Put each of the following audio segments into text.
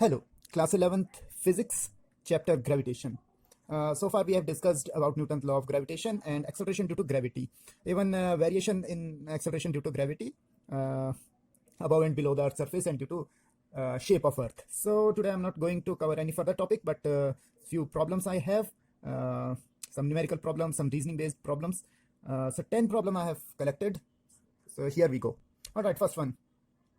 Hello, class 11th physics, chapter gravitation. So far we have discussed about Newton's law of gravitation and acceleration due to gravity, even variation in acceleration due to gravity above and below the Earth's surface and due to shape of Earth. So today I'm not going to cover any further topic, but few problems I have, some numerical problems, some reasoning based problems. So 10 problems I have collected. So here we go. All right, first one.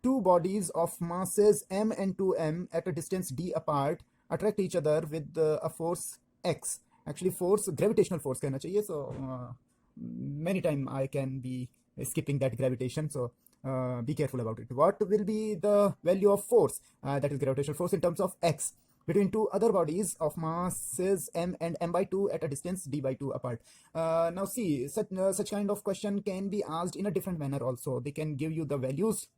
Two bodies of masses m and 2m at a distance d apart attract each other with a force x. Actually, force, gravitational force कहना चाहिए. So many time I can be skipping that gravitation. So be careful about it. What will be the value of force, that is gravitational force, in terms of x between two other bodies of masses m and m by 2 at a distance d by 2 apart? Now see, such kind of question can be asked in a different manner also. They can give you the values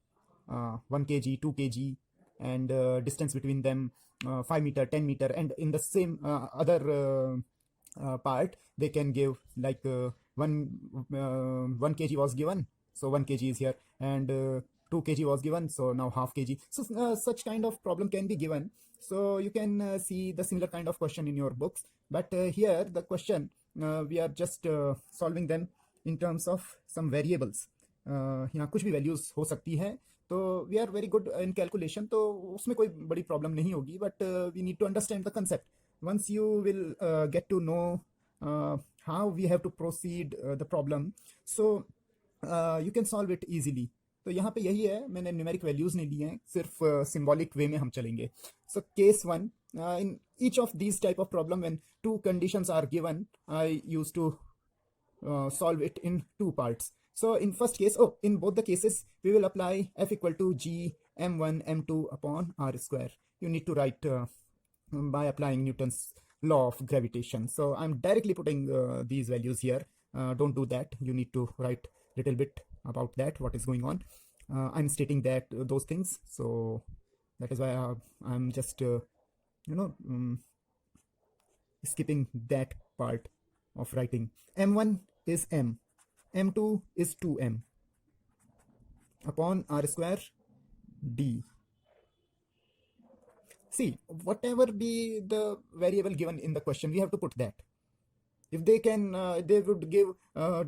1 kg, 2 kg, and distance between them 5 meter, 10 meter, and in the same other part they can give like 1 kg was given, so 1 kg is here, and 2 kg was given, so now half kg. So such kind of problem can be given. So you can see the similar kind of question in your books, but here the question we are just solving them in terms of some variables. यहाँ कुछ भी values हो सकती है, तो we are very good in calculation, तो उसमें कोई बड़ी प्रॉब्लम नहीं होगी, but we need to understand the concept. Once you will get to know how we have to proceed the problem, so you can solve it easily. तो यहाँ पे यही है, मैंने न्यूमेरिक वैल्यूज नहीं लिए हैं, सिर्फ सिंबॉलिक वे में हम चलेंगे. So case one, in each of these type of problem when two conditions are given, I use to solve it in two parts. So in first case, in both the cases we will apply F equal to g m1 m2 upon r square. You need to write by applying Newton's law of gravitation. So I'm directly putting these values here. Don't do that. You need to write little bit about that, what is going on. I'm stating that those things, so that is why I'm just skipping that part of writing. M1 is m, m2 is 2m upon r square d. See, whatever be the variable given in the question, we have to put that. If they can they would give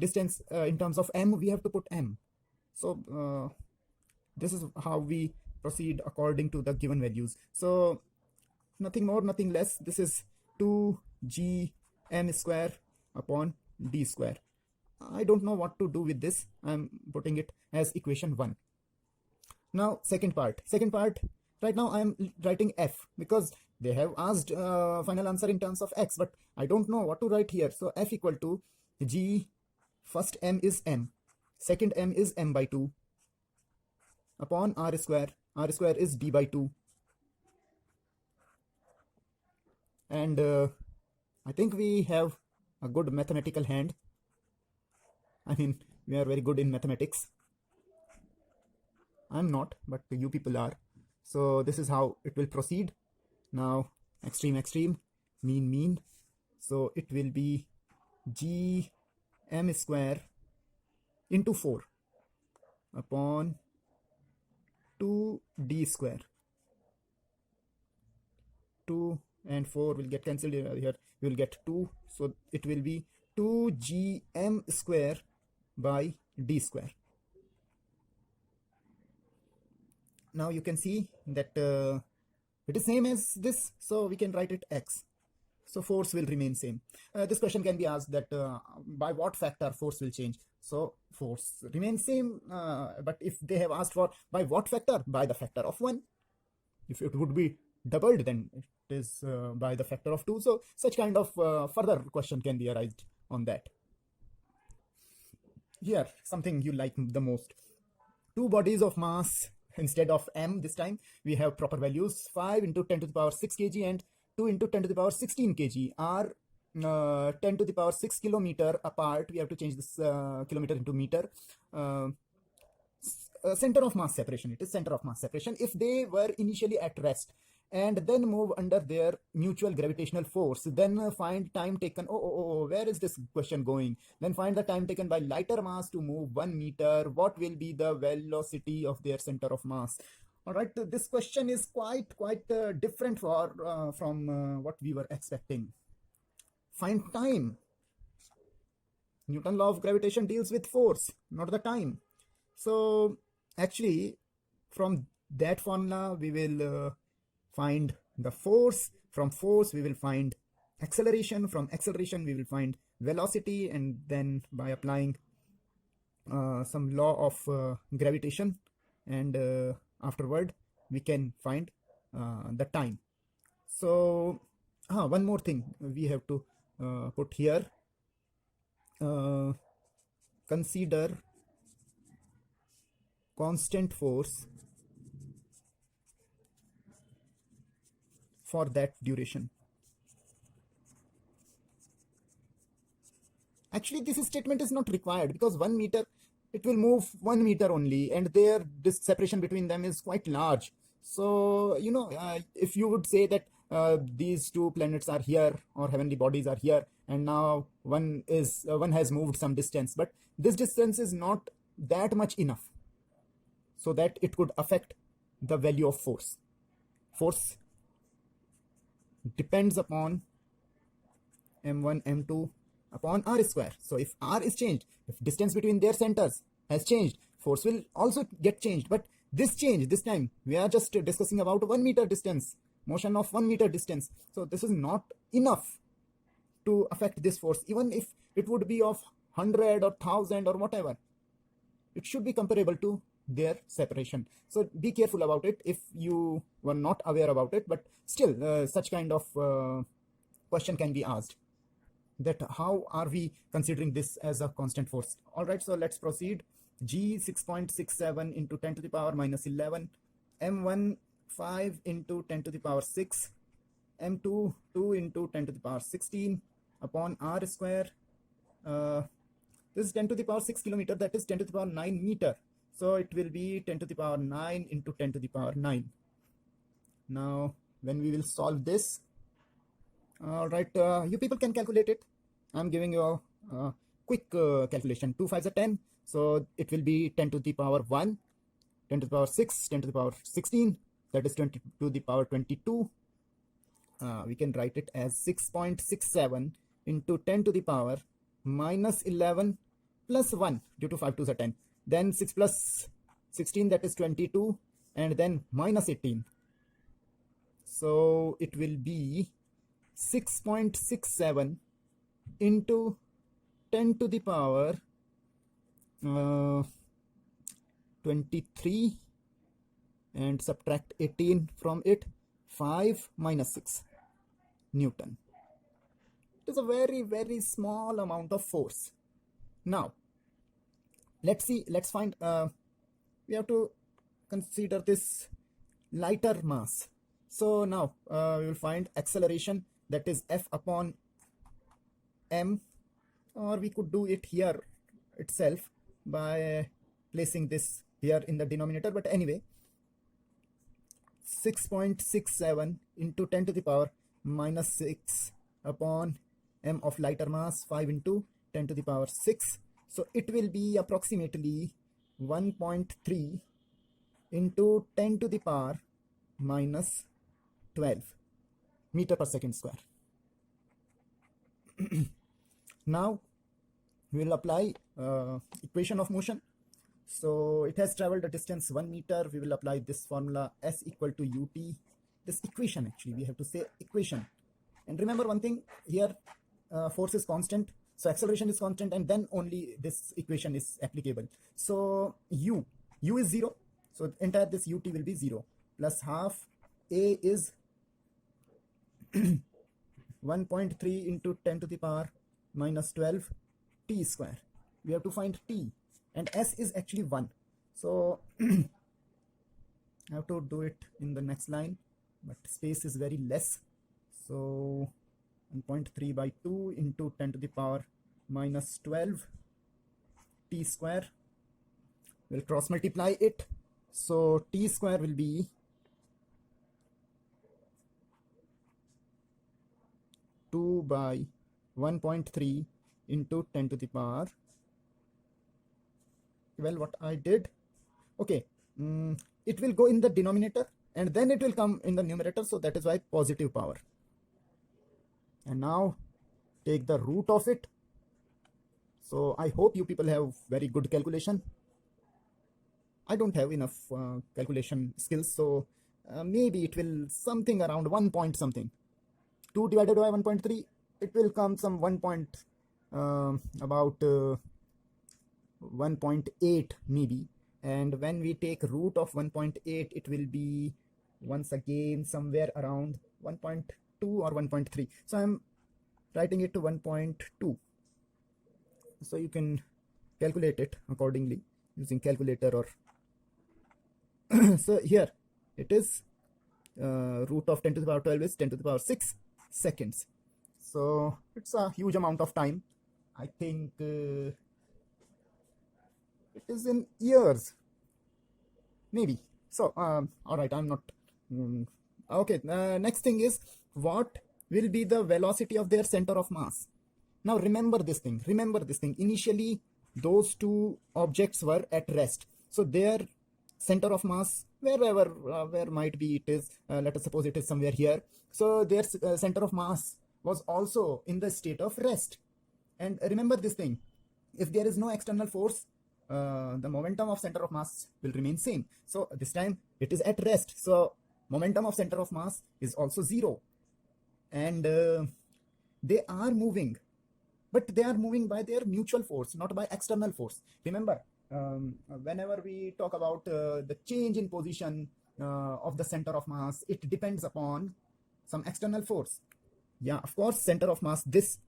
distance in terms of m, we have to put m. So this is how we proceed according to the given values. So nothing more, nothing less. This is 2g m square upon d square. I don't know what to do with this. I'm putting it as equation 1. Now second part, right now I am writing f because they have asked final answer in terms of x, but I don't know what to write here. So f equal to g, first m is m, second m is m by 2 upon r square. R square is d by 2, and I think we have a good mathematical hand. I mean, we are very good in mathematics. I'm not, but you people are. So this is how it will proceed. Now extreme, mean. So it will be g m square into 4 upon 2d square. 2 and 4 will get cancelled here. We will get 2. So it will be 2gm square by d square. Now you can see that it is same as this, so we can write it x. So force will remain same. This question can be asked that by what factor force will change. So force remains same, but if they have asked for by what factor, by the factor of 1. If it would be doubled, then it is by the factor of 2. So such kind of further question can be arised on that. Here, something you like the most. Two bodies of mass, instead of m this time, we have proper values. 5 into 10 to the power 6 kg and 2 into 10 to the power 16 kg are 10 to the power 6 kilometer apart. We have to change this kilometer into meter. Center of mass separation. It is center of mass separation. If they were initially at rest and then move under their mutual gravitational force, then find time taken. Where is this question going? Then find the time taken by lighter mass to move 1 meter. What will be the velocity of their center of mass? All right, this question is quite different from what we were expecting. Find time. Newton law of gravitation deals with force, not the time. So actually, from that formula, we will find the force. From force, we will find acceleration. From acceleration, we will find velocity. And then by applying some law of gravitation, and afterward, we can find the time. So, one more thing we have to put here. Consider constant force for that duration. Actually, this statement is not required because 1 meter, it will move 1 meter only, and there this separation between them is quite large. So, if you would say that these two planets are here, or heavenly bodies are here, and now one has moved some distance, but this distance is not that much enough so that it could affect the value of force. Force depends upon m1, m2 upon r square. So if r is changed, if distance between their centers has changed, force will also get changed. But this time, we are just discussing about 1 meter distance, motion of 1 meter distance. So this is not enough to affect this force, even if it would be of 100 or 1000 or whatever. It should be comparable to their separation. So be careful about it if you were not aware about it, but still such kind of question can be asked, that how are we considering this as a constant force. All right, so let's proceed. G 6.67 into 10 to the power minus 11, m1 5 into 10 to the power 6, m2 2 into 10 to the power 16 upon r square. This is 10 to the power 6 kilometer, that is 10 to the power 9 meter. So it will be 10 to the power 9 into 10 to the power 9. Now, when we will solve this, all right, you people can calculate it. I'm giving you a quick calculation. 2 5s are 10. So it will be 10 to the power 1, 10 to the power 6, 10 to the power 16. That is 20 to the power 22. We can write it as 6.67 into 10 to the power minus 11 plus 1, due to 5 2s are 10. Then 6 plus 16, that is 22. And then minus 18. So it will be 6.67 into 10 to the power 23, and subtract 18 from it, 5 minus 6 Newton. It is a very small amount of force. Now let's find, we have to consider this lighter mass. So now we will find acceleration, that is F upon m, or we could do it here itself by placing this here in the denominator. But anyway, 6.67 into 10 to the power minus 6 upon m of lighter mass, 5 into 10 to the power 6. So it will be approximately 1.3 into 10 to the power minus 12 meter per second square. Now we will apply equation of motion. So it has traveled a distance 1 meter. We will apply this formula, S equal to ut. This equation, actually we have to say equation. And remember one thing here, force is constant, so acceleration is constant, and then only this equation is applicable. So u is 0, so entire this ut will be 0, plus half a is 1.3 into 10 to the power minus 12 t square. We have to find t, and s is actually 1. So I have to do it in the next line, but space is very less. So 1.3 by 2 into 10 to the power minus 12 t square. We'll cross multiply it. So t square will be 2 by 1.3 into 10 to the power. Well, what I did, okay, it will go in the denominator and then it will come in the numerator. So that is why positive power. And now take the root of it. So I hope you people have very good calculation. I don't have enough calculation skills, so maybe it will something around 1 point something. 2 divided by 1.3, it will come some 1 point, about 1.8 maybe. And when we take root of 1.8, it will be once again somewhere around 1.2 or 1.3. So I'm writing it to 1.2. So you can calculate it accordingly using calculator or so here it is root of 10 to the power 12 is 10 to the power 6 seconds. So it's a huge amount of time. I think it is in years maybe. So all right, I'm not okay. Next thing is, what will be the velocity of their center of mass? Now remember this thing, initially those two objects were at rest, so their center of mass, wherever where might be it is, let us suppose it is somewhere here, so their center of mass was also in the state of rest. And remember this thing, if there is no external force, the momentum of center of mass will remain same. So this time it is at rest, so momentum of center of mass is also 0. And they are moving, but they are moving by their mutual force, not by external force. Remember, whenever we talk about the change in position of the center of mass, it depends upon some external force. Yeah, of course, center of mass, this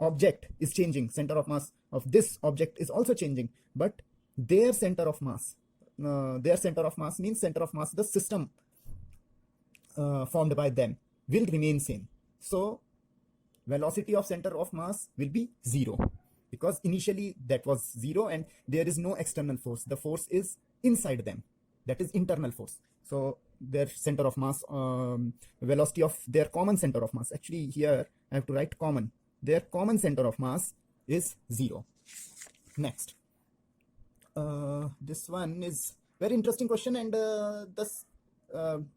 object is changing, center of mass of this object is also changing, but their center of mass means center of mass, the system formed by them, will remain same. So velocity of center of mass will be 0, because initially that was 0 and there is no external force. The force is inside them, that is internal force. So their center of mass, velocity of their common center of mass, actually here I have to write common, their common center of mass is 0. Next, this one is very interesting question, and this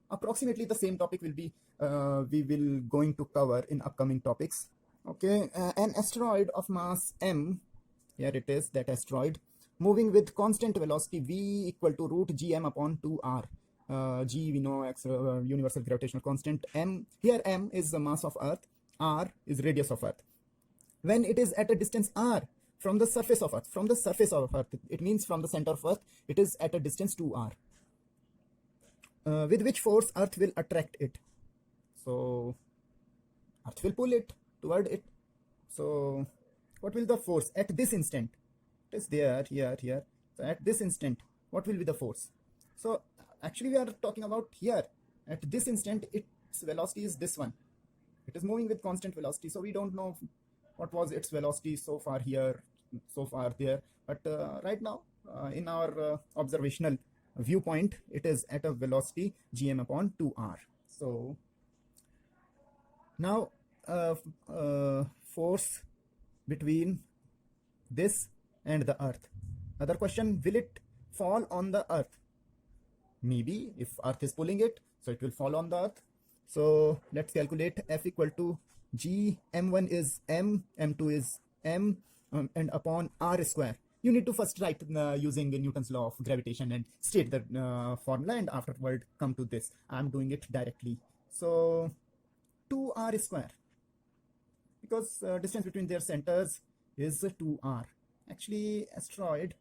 approximately the same topic will be we will going to cover in upcoming topics. Okay, an asteroid of mass m, here it is, that asteroid, moving with constant velocity v equal to root gm upon 2r. G we know, universal gravitational constant. M, here m is the mass of Earth, r is radius of Earth. When it is at a distance r from the surface of Earth, it means from the center of Earth, it is at a distance 2r. With which force Earth will attract it? So Earth will pull it toward it. So what will the force at this instant? It is there, here. So at this instant, what will be the force? So actually we are talking about here. At this instant, its velocity is this one. It is moving with constant velocity. So we don't know what was its velocity so far here, so far there. But right now, in our observational viewpoint, it is at a velocity gm upon 2r. So now force between this and the Earth. Other question, will it fall on the Earth? Maybe, if Earth is pulling it, so it will fall on the Earth. So let's calculate. F equal to g, m1 is m, m2 is m, and upon r square. You need to first write using Newton's law of gravitation and state the formula, and afterward come to this. I'm doing it directly. So 2r square, because distance between their centers is 2r. Actually, asteroid,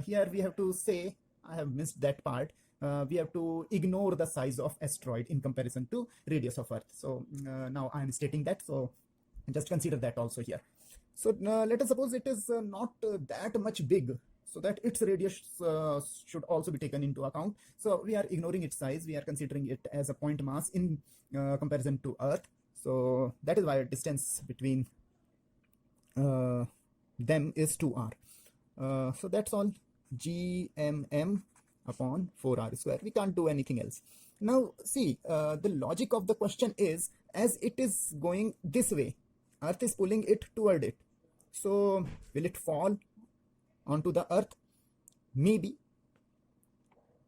here we have to say, I have missed that part. We have to ignore the size of asteroid in comparison to radius of Earth. So now I am stating that, so just consider that also here. So let us suppose it is not that much big, so that its radius should also be taken into account. So we are ignoring its size, we are considering it as a point mass in comparison to Earth. So that is why distance between them is 2r. So that's all, gmm upon 4r square. We can't do anything else. Now see, the logic of the question is, as it is going this way, Earth is pulling it toward it. So will it fall onto the Earth? Maybe.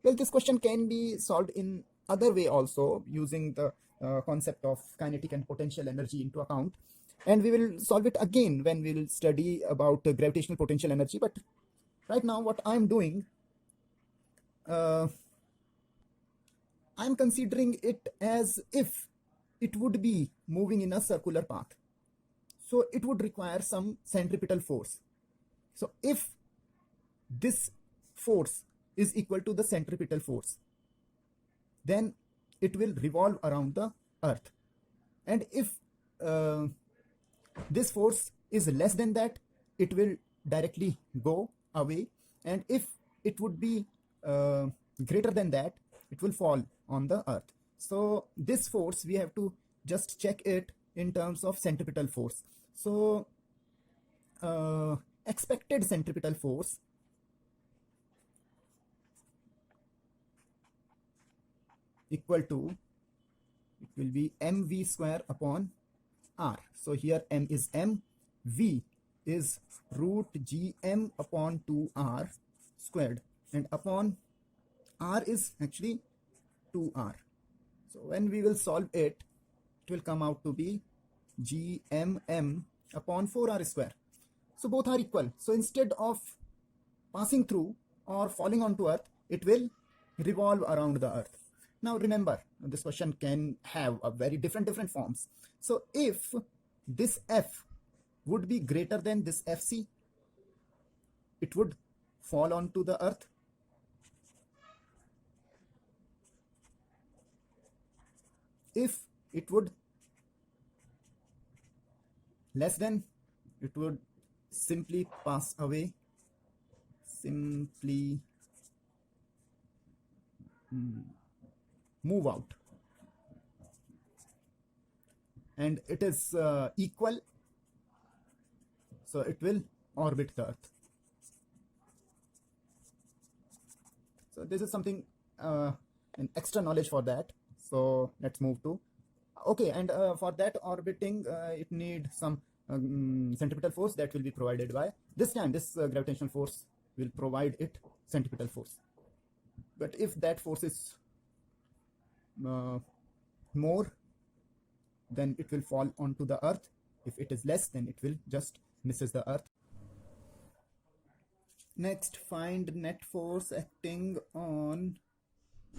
Well, this question can be solved in other way also, using the concept of kinetic and potential energy into account. And we will solve it again when we will study about gravitational potential energy. But right now what I'm doing, I'm considering it as if it would be moving in a circular path. So it would require some centripetal force. So if this force is equal to the centripetal force, then it will revolve around the earth. And if this force is less than that, it will directly go away. And if it would be greater than that, it will fall on the earth. So this force, we have to just check it in terms of centripetal force. So expected centripetal force equal to, it will be mv square upon r. So here m is m, v is root gm upon 2r squared, and upon r is actually 2r. So when we will solve it, it will come out to be gmm upon 4r square. So both are equal. So instead of passing through or falling onto earth, it will revolve around the earth. Now remember, this question can have a very different forms. So if this f would be greater than this fc, it would fall onto the earth. If it would less than, it would simply pass away, simply move out. And it is equal, so it will orbit the earth. So this is something an extra knowledge for that. So let's move to, okay, and for that orbiting, it needs some centripetal force that will be provided by, this time this gravitational force will provide it centripetal force. But if that force is more, then it will fall onto the earth. If it is less, then it will just misses the earth. Next, find net force acting on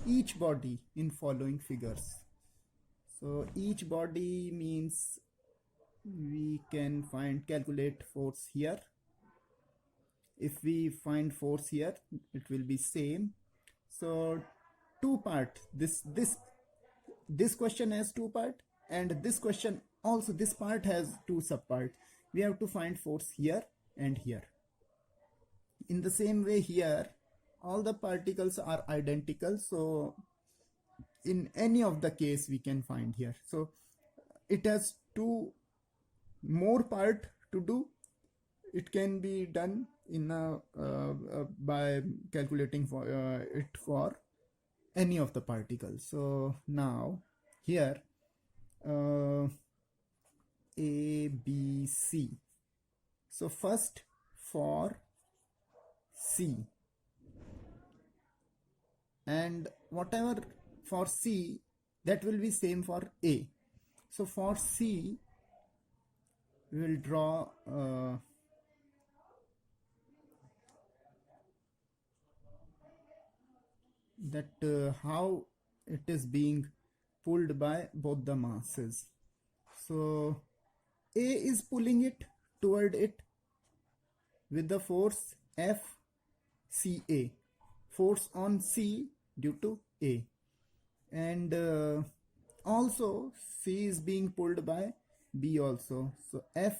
each body in following figures. So each body means we can calculate force here. If we find force here, it will be same. So two part, this question has two part, and this question also, this part has two subpart. We have to find force here and here. In the same way, here all the particles are identical, so in any of the case we can find here. So it has two more part to do. It can be done in by calculating for it for any of the particles. So now here A, B, C. So first for C, and whatever for C, that will be same for A. So for C, we will draw that how it is being pulled by both the masses. So A is pulling it toward it with the force FCA, force on C due to A, and also C is being pulled by B also. So F,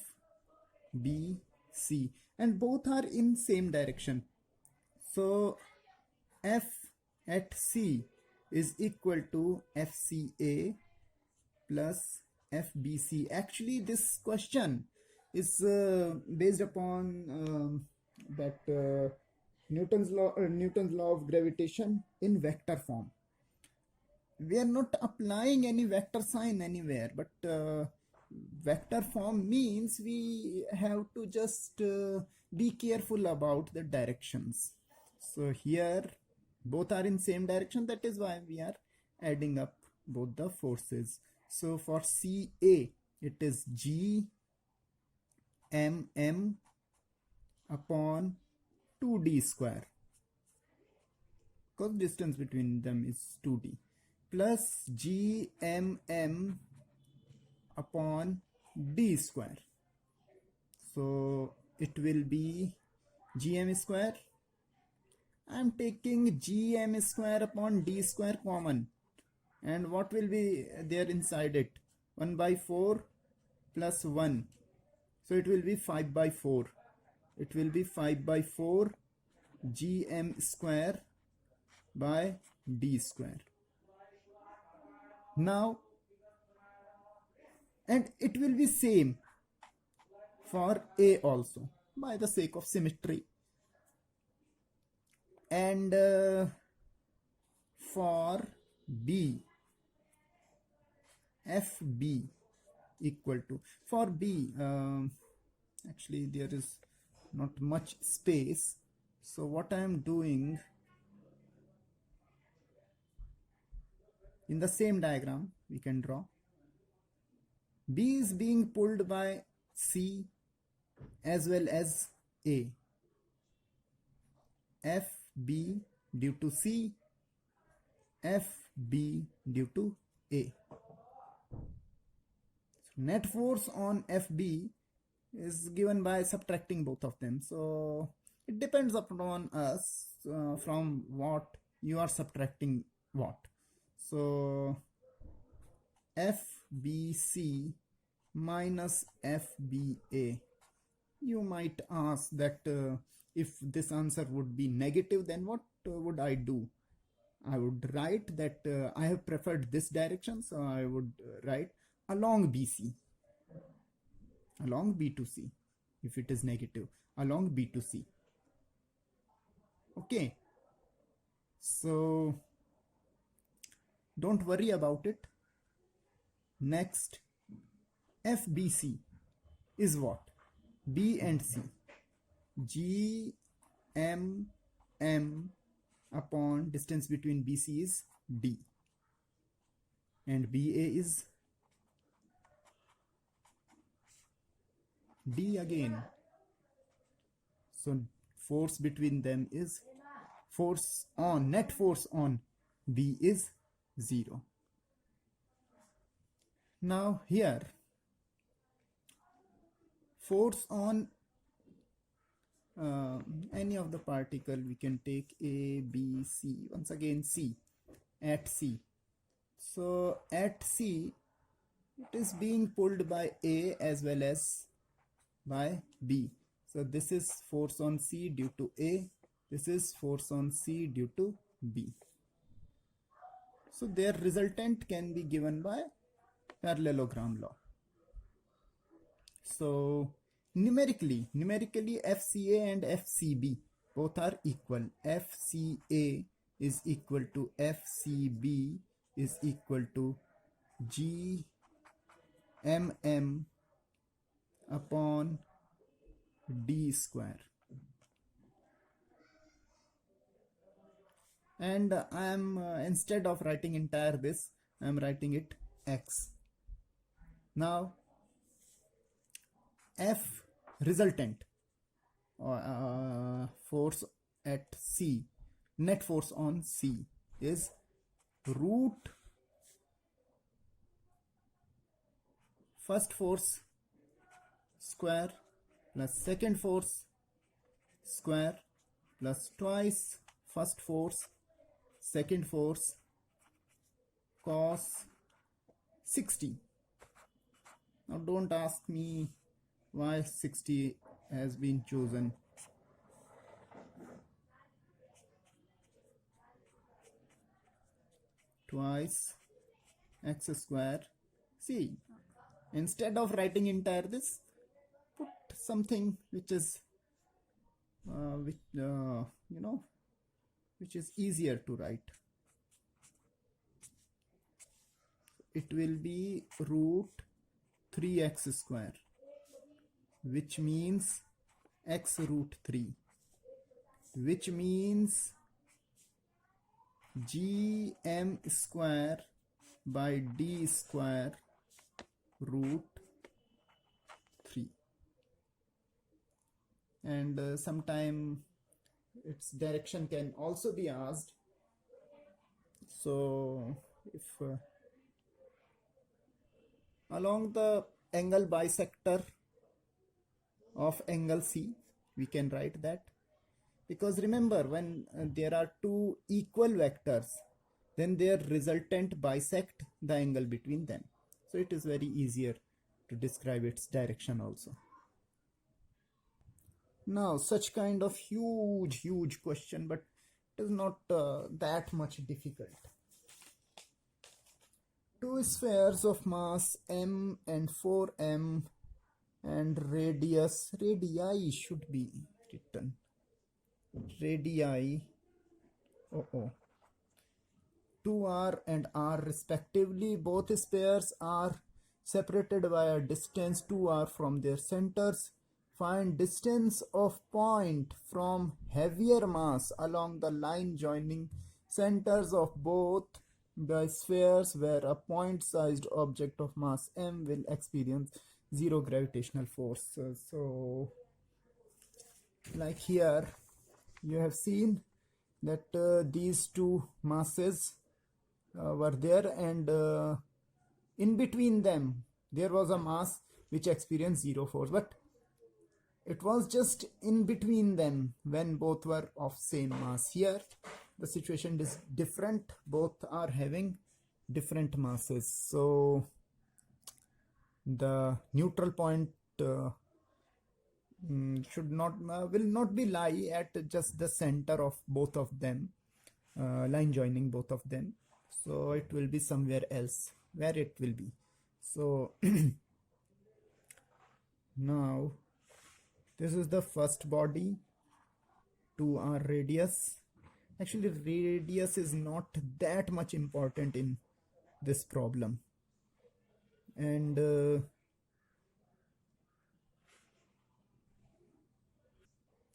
B, C, and both are in same direction. So F at C is equal to FCA plus FBC. Actually, this question is based upon that Newton's law of gravitation in vector form. We are not applying any vector sign anywhere, but vector form means we have to just be careful about the directions. So here Both are in same direction, that is why we are adding up both the forces. So for CA it is G mm upon 2d square, because distance between them is 2d, plus Gmm upon d square. So it will be Gm square. I am taking Gm square upon d square common, and what will be there inside it? 1 by 4 plus 1, so it will be 5 by 4. It will be 5 by 4 Gm square by d square. Now, and it will be same for A also, by the sake of symmetry. And for B, FB equal to, for B, actually there is not much space, so what I am doing, in the same diagram we can draw, B is being pulled by C as well as A. FB due to C, FB due to A. So net force on FB is given by subtracting both of them. So it depends upon us from what you are subtracting what. So FBC minus FBA. You might ask that if this answer would be negative, then what would I do? I would write that I have preferred this direction, so I would write along BC, along B to C, if it is negative, along B to C. Okay, so don't worry about it. Next, FBC is what? B and C. Gmm upon distance between BC is D, and BA is D again. So force between them is, force on, net force on B is 0. Now here, force on any of the particle, we can take A, B, C, once again C, at C. So at C, it is being pulled by A as well as by B. So this is force on C due to A, this is force on C due to B. So their resultant can be given by parallelogram law. So numerically FCA and FCB both are equal. FCA is equal to FCB is equal to Gmm upon D square. And I am instead of writing entire this, I am writing it X. Now F resultant force at C, net force on C is root first force square plus second force square plus twice first force second force cos 60. Now don't ask me why 60 has been chosen. Twice x square. See, instead of writing entire this, put something which is which is easier to write. It will be root 3x square, which means x root 3, which means gm square by d square root 3. And sometime its direction can also be asked. So if along the angle bisector of angle C, we can write that, because remember, when there are two equal vectors, then their resultant bisect the angle between them. So it is very easier to describe its direction also. Now, such kind of huge question, but it is not that much difficult. Two spheres of mass m and 4m and radii should be written. Radii, 2r and r respectively. Both spheres are separated by a distance 2r from their centers. Find distance of point from heavier mass along the line joining centers of both the spheres where a point-sized object of mass m will experience zero gravitational force. So like here you have seen that these two masses were there, and in between them there was a mass which experienced zero force, but it was just in between them when both were of same mass. Here the situation is different, both are having different masses, so the neutral point will not be lie at just the center of both of them, line joining both of them, so it will be somewhere else where it will be. So now this is the first body, 2r radius. Actually radius is not that much important in this problem, and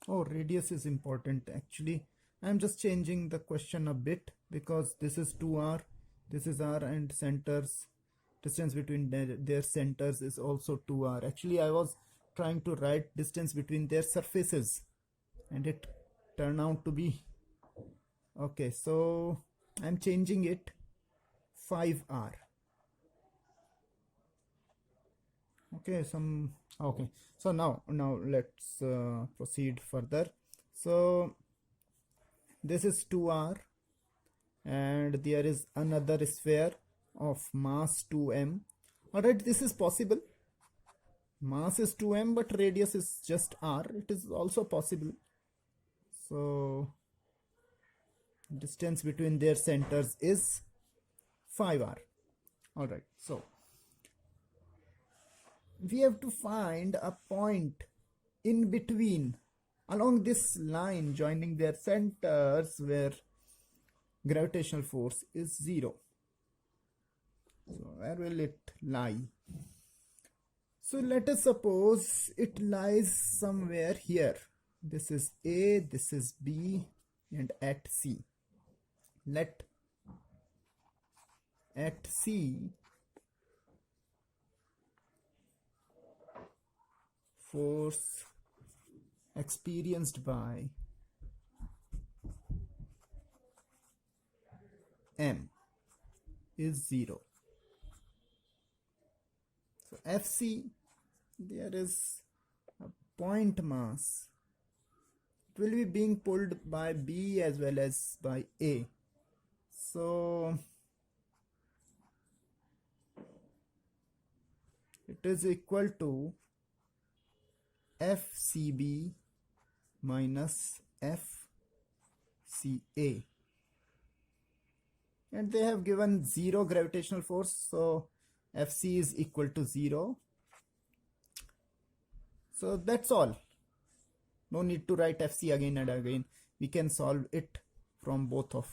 radius is important. Actually I'm just changing the question a bit, because this is 2r, this is r, and centers, distance between their centers is also 2r. Actually I was trying to write distance between their surfaces, and it turned out to be okay, so I'm changing it 5r. Okay, so now let's proceed further. So this is 2r, and there is another sphere of mass 2m. Alright, this is possible. Mass is 2m but radius is just r. It is also possible. So distance between their centers is 5r. Alright, so we have to find a point in between along this line joining their centers where gravitational force is 0. So where will it lie? So let us suppose it lies somewhere here. This is A, this is B, and at C. Let at C force experienced by M is 0. So FC, there is a point mass. It will be being pulled by B as well as by A. So it is equal to FCB minus FCA. And they have given 0 gravitational force, so FC is equal to 0. So that's all. No need to write FC again and again. We can solve it from both of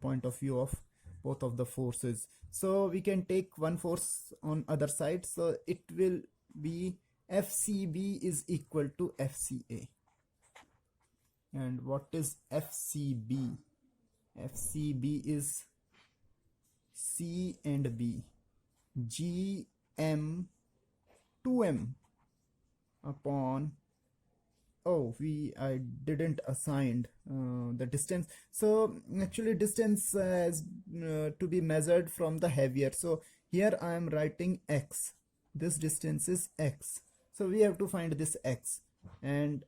point of view of both of the forces. So we can take one force on other side. So it will be FCB is equal to FCA. And what is FCB? FCB is C and B, GM 2M upon, oh, I didn't assign the distance. So actually distance is to be measured from the heavier. So here I am writing X. This distance is X. So we have to find this X, and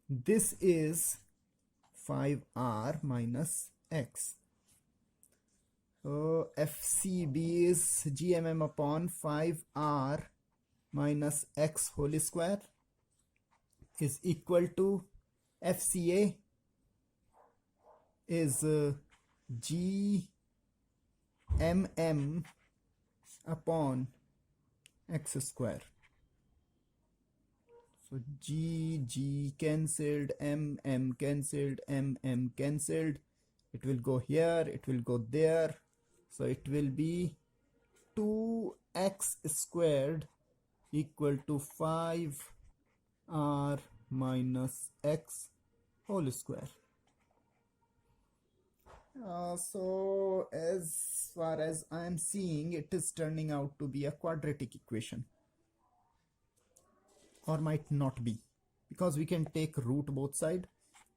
this is 5R minus X. So FCB is GMM upon 5R minus X whole square is equal to FCA is GMM upon X square. So G cancelled, M cancelled, M cancelled. It will go here, it will go there. So it will be 2x squared equal to 5r minus x whole square. So as far as I am seeing, it is turning out to be a quadratic equation, or might not be, because we can take root both side.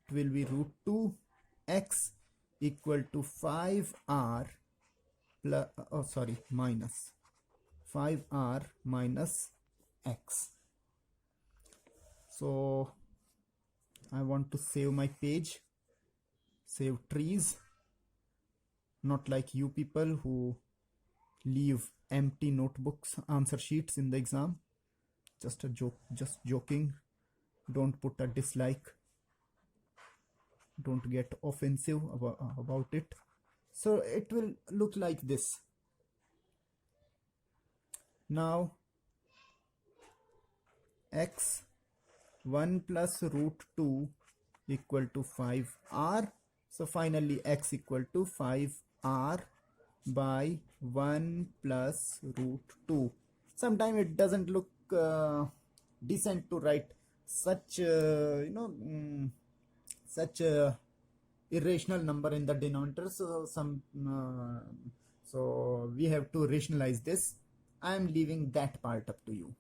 It will be root 2x equal to 5r plus, oh sorry, minus 5r minus x. So I want to save my page, save trees, not like you people who leave empty notebooks, answer sheets in the exam. Just a joke, just joking. Don't put a dislike, don't get offensive about it. So it will look like this. Now x 1 plus root 2 equal to 5r. So finally x equal to 5r by 1 plus root 2. Sometimes it doesn't look decent to write such such irrational number in the denominator. So so we have to rationalize this. I am leaving that part up to you.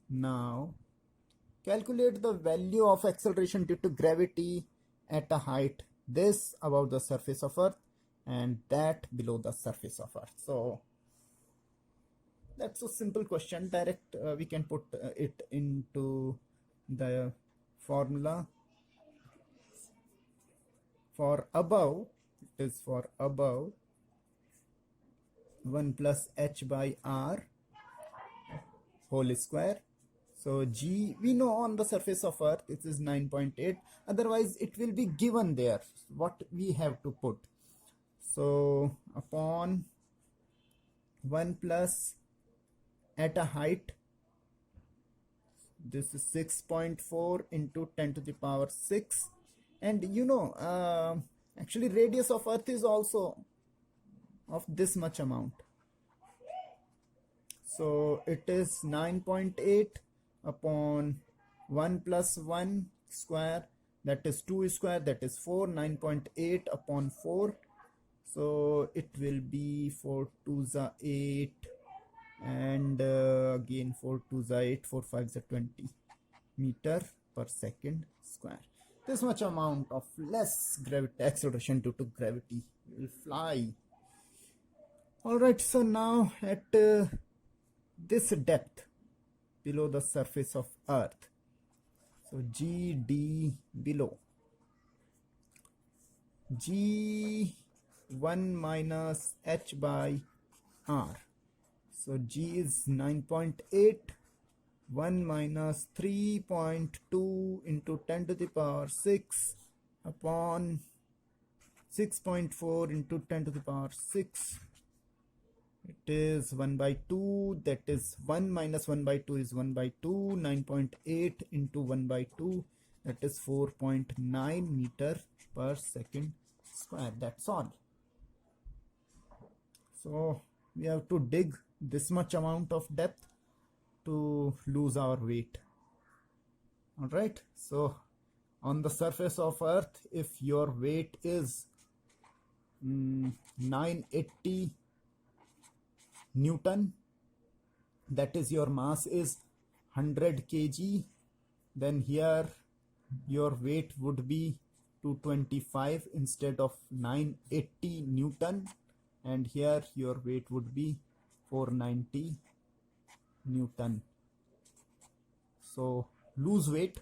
Now calculate the value of acceleration due to gravity at a height this above the surface of Earth and that below the surface of Earth. So that's a simple question. Direct we can put it into the formula. For above, it is for above 1 plus h by r whole square. So G, we know on the surface of Earth it is 9.8. Otherwise it will be given there what we have to put. So upon 1 plus at a height, this is 6.4 into 10 to the power 6. And you know, actually radius of Earth is also of this much amount. So it is 9.8 upon 1 plus 1 square, that is 2 square, that is 4. 9.8 upon 4. So it will be 4 2s are 8, and again 4 2s are 8, 4 5s are 20 meter per second square. This much amount of less gravity acceleration due to gravity will fly. Alright, so now at this depth below the surface of Earth, so GD below, G1 minus h by r. So G is 9.8, 1 minus 3.2 into 10 to the power 6 upon 6.4 into 10 to the power 6. It is 1 by 2, that is 1 minus 1 by 2 is 1 by 2. 9.8 into 1 by 2, that is 4.9 meter per second square. That's all. So we have to dig this much amount of depth to lose our weight. All right, so on the surface of Earth, if your weight is 980 Newton, that is your mass is 100 kg, then here your weight would be 225 instead of 980 Newton, and here your weight would be 490 Newton. So lose weight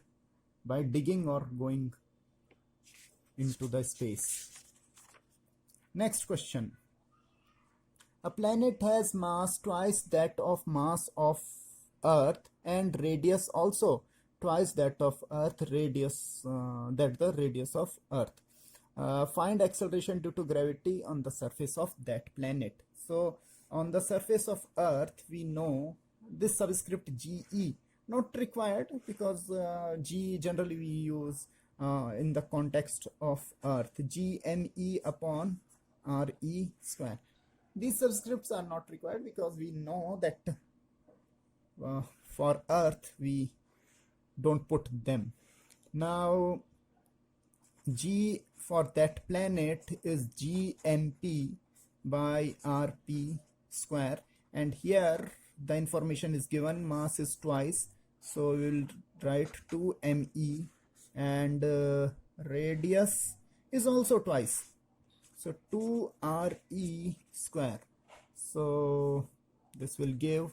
by digging or going into the space. Next question. A planet has mass twice that of mass of Earth and radius also twice that of Earth, radius that the radius of Earth. Find acceleration due to gravity on the surface of that planet. So on the surface of Earth, we know this subscript GE not required, because G generally we use in the context of Earth, GME upon RE square. These subscripts are not required because we know that for Earth we don't put them. Now G for that planet is GMP by RP square, and here the information is given, mass is twice, so we will write 2me, and radius is also twice, so 2re square. So this will give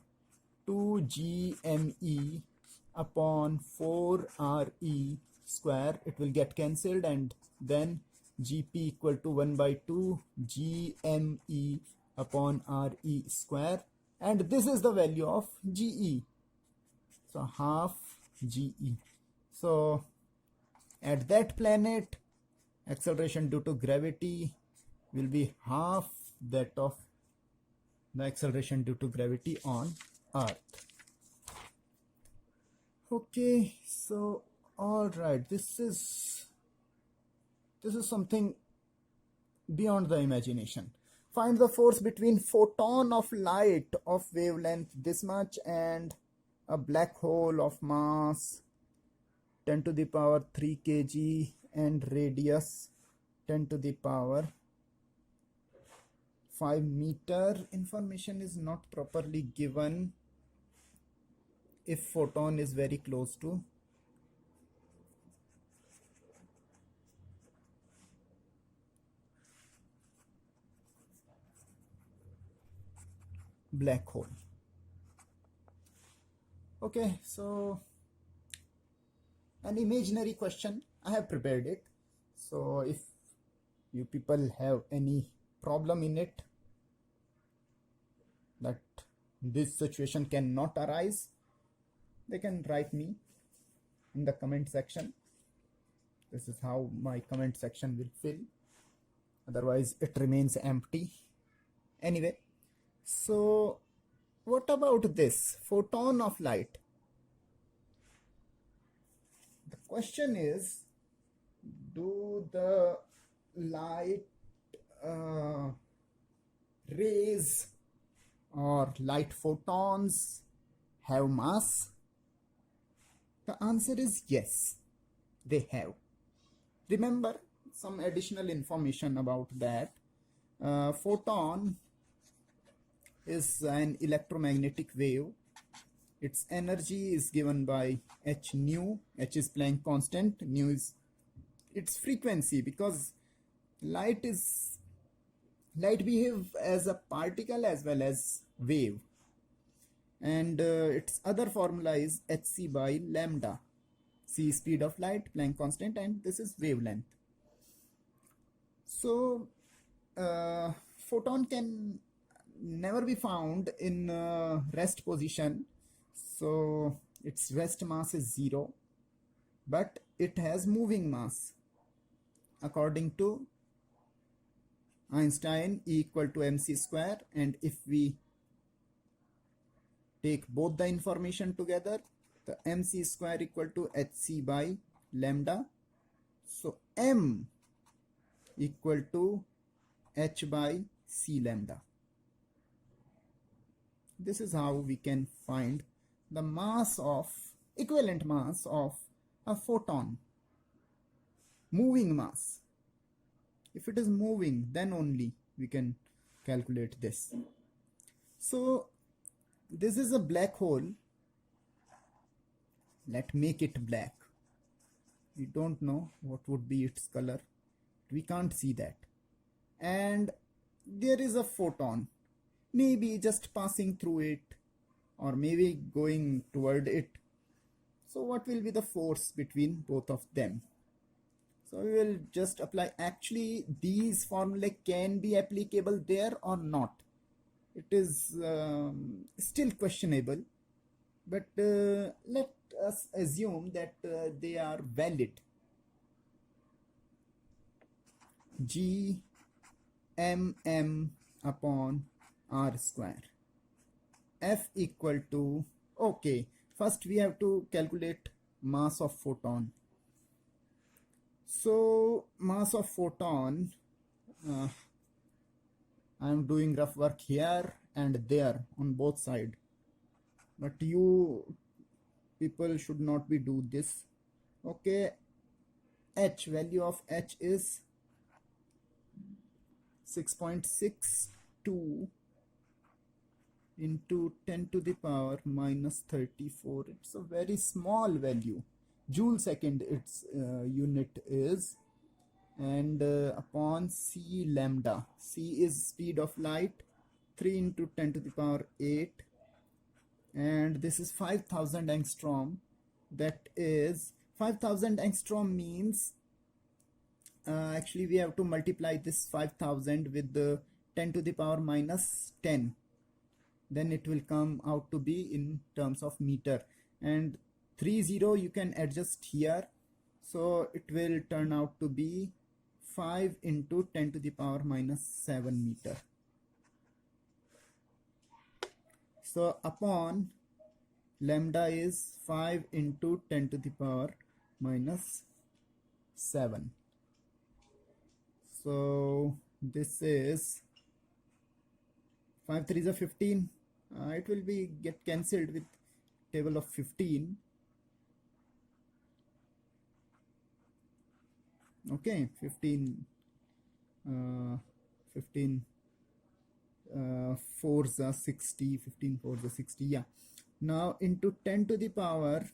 2gme upon 4re square. It will get cancelled, and then gp equal to 1 by 2 gme upon re square, and this is the value of ge, so half ge. So at that planet, acceleration due to gravity will be half that of the acceleration due to gravity on Earth. Okay, so all right, this is something beyond the imagination. Find the force between photon of light of wavelength this much and a black hole of mass 10 to the power 3 kg and radius 10 to the power 5 meter. Information is not properly given if photon is very close to black hole. Okay, so an imaginary question, I have prepared it, so if you people have any problem in it that this situation cannot arise, they can write me in the comment section. This is how my comment section will fill, otherwise it remains empty. Anyway, so what about this photon of light? The question is, do the light rays or light photons have mass? The answer is yes, they have. Remember some additional information about that. Photon is an electromagnetic wave. Its energy is given by h nu. H is Planck constant, nu is its frequency, because light behave as a particle as well as wave, and its other formula is hc by lambda. C is speed of light, Planck constant, and this is wavelength. So photon can never be found in rest position, so its rest mass is 0, but it has moving mass according to Einstein, E equal to mc square, and if we take both the information together, the mc square equal to hc by lambda, so m equal to h by c lambda. This is how we can find the mass of equivalent mass of A photon, moving mass. If it is moving, then only we can calculate this. So this is a black hole. Let's make it black. We don't know what would be its color. We can't see that. And there is a photon, maybe just passing through it or maybe going toward it. So what will be the force between both of them? So we will just apply. Actually, these formulae can be applicable there or not. It is still questionable, but let us assume that they are valid. G mm upon r square. F equal to, okay, first we have to calculate mass of photon. So mass of photon, I am doing rough work here and there on both sides, but you people should not be do this. Okay, H, value of H is 6.62 into 10 to the power minus 34. It's a very small value. Joule second its unit is, and upon c lambda. C is speed of light, 3 into 10 to the power 8, and this is 5000 angstrom. That is 5000 angstrom means actually we have to multiply this 5000 with the 10 to the power minus 10, then it will come out to be in terms of meter, and 30 you can adjust here, so it will turn out to be 5 into 10 to the power minus 7 meter. So upon lambda is 5 into 10 to the power minus 7. So this is 5 3s are 15. It will be get cancelled with table of 15. Okay, 15 4s are 60, 15 4s are 60. Yeah, now into 10 to the power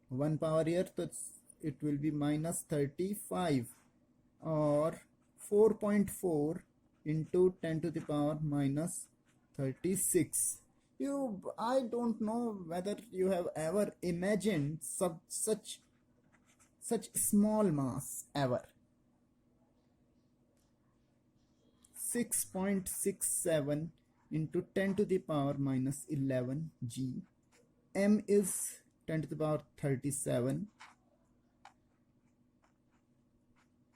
1 power here, so it will be minus 35, or 4.4 into 10 to the power minus 36. I don't know whether you have ever imagined such small mass ever. 6.67 into 10 to the power minus 11 G. M is 10 to the power 37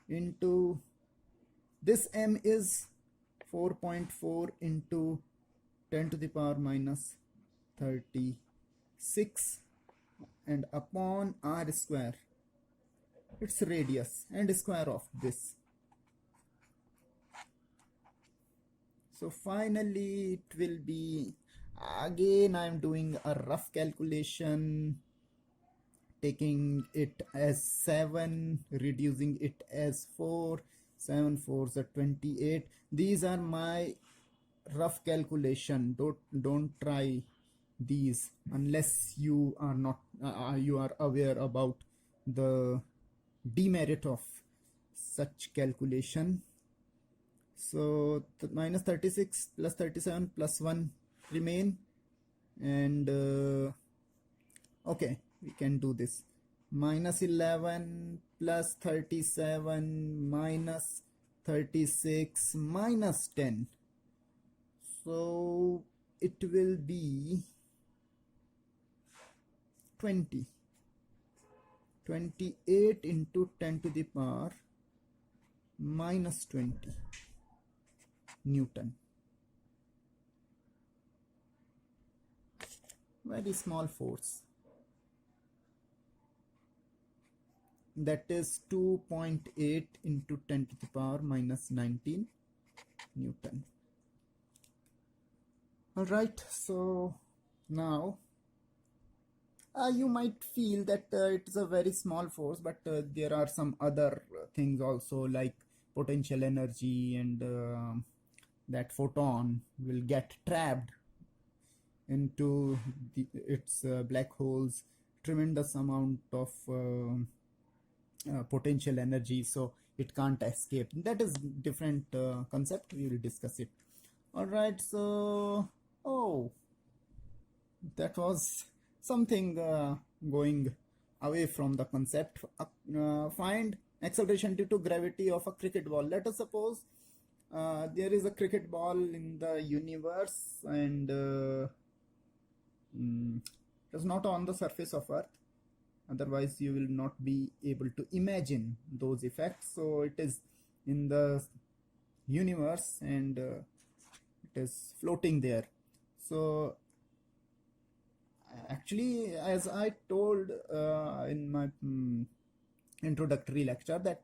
into this M is 4.4 into 10 to the power minus 36, and upon r square, its radius and square of this. So finally it will be, again I am doing a rough calculation, taking it as 7, reducing it as 4, 7 4s are 28. These are my rough calculation. Don't try these unless you are not you are aware about the demerit of such calculation. So minus 36 plus 37 plus 1 remain, and okay, we can do this. Minus 11 plus 37 minus 36 minus 10. So it will be 20. 28 into 10 to the power minus 20 Newton. Very small force. That is 2.8 into 10 to the power minus 19 Newton. Alright, so now you might feel that it's a very small force, but there are some other things also, like potential energy, and that photon will get trapped into its black holes, tremendous amount of potential energy, so it can't escape. That is different concept, we will discuss it. All right, so oh, that was something going away from the concept. Find acceleration due to gravity of a cricket ball. Let us suppose there is a cricket ball in the universe, and it is not on the surface of Earth. Otherwise, you will not be able to imagine those effects. So it is in the universe, and it is floating there. So actually, as I told in my introductory lecture, that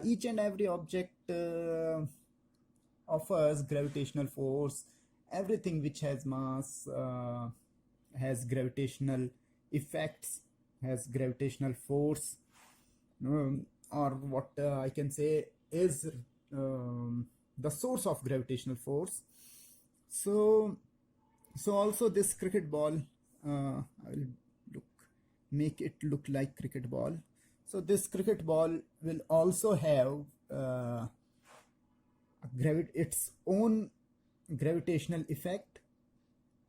each and every object offers gravitational force. Everything which has mass has gravitational effects, has gravitational force, or what I can say is the source of gravitational force. So also this cricket ball, I will make it look like cricket ball. So this cricket ball will also have its own gravitational effect.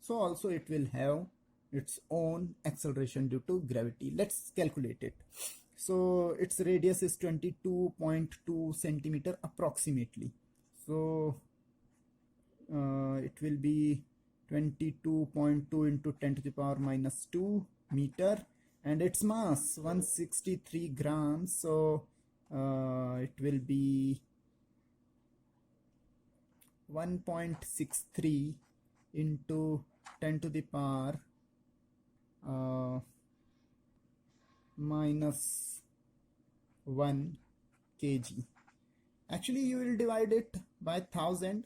So also it will have its own acceleration due to gravity. Let's calculate it. So its radius is 22.2 centimeter approximately. So it will be 22.2 into 10 to the power minus 2 meter, and its mass 163 grams. So it will be 1.63 into 10 to the power minus 1 kg. Actually, you will divide it by 1000,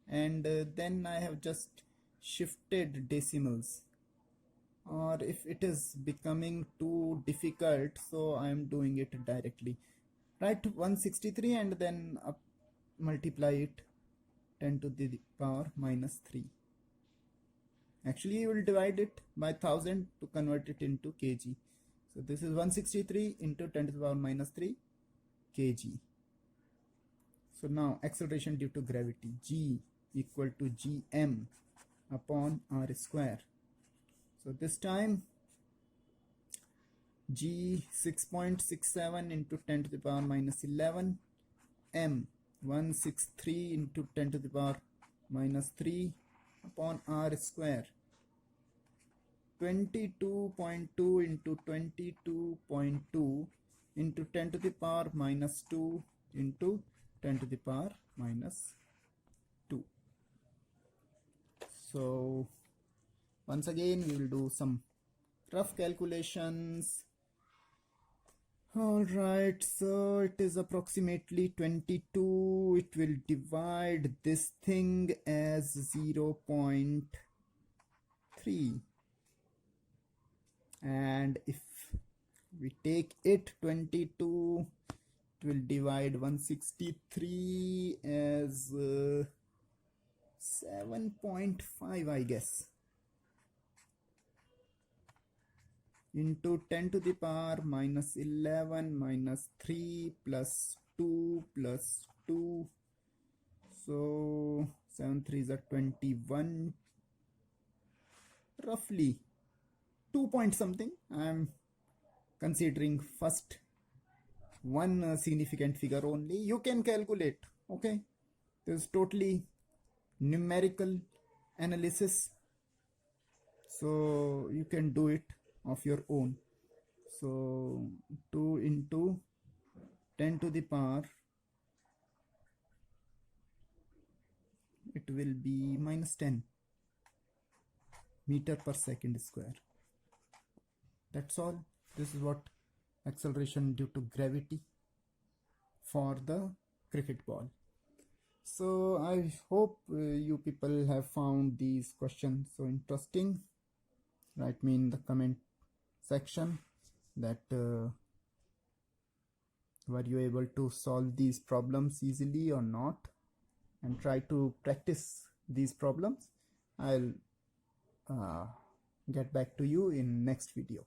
and then I have just shifted decimals, or if it is becoming too difficult, so I am doing it directly. Write 163 and then multiply it 10 to the power minus 3. Actually, you will divide it by 1000 to convert it into kg. So this is 163 into 10 to the power minus 3 kg. So now acceleration due to gravity, G equal to Gm upon r square. So this time G 6.67 into 10 to the power minus 11, M 163 into 10 to the power minus 3 upon r square. 22.2 into 22.2 into 10 to the power minus 2 into 10 to the power minus 2. So once again we will do some rough calculations. Alright, so it is approximately 22. It will divide this thing as 0.3, and if we take it 22, it will divide 163 as 7.5, I guess, into 10 to the power minus 11 minus 3 plus 2 plus 2. So 7 3s are 21, roughly 2 point something. I am considering first one significant figure only. You can calculate, okay? This is totally numerical analysis, so you can do it of your own. So 2 into 10 to the power, it will be minus 10 meter per second square. That's all. This is what acceleration due to gravity for the cricket ball. So I hope you people have found these questions so interesting. Write me in the comment section that were you able to solve these problems easily or not, and try to practice these problems. I'll get back to you in next video.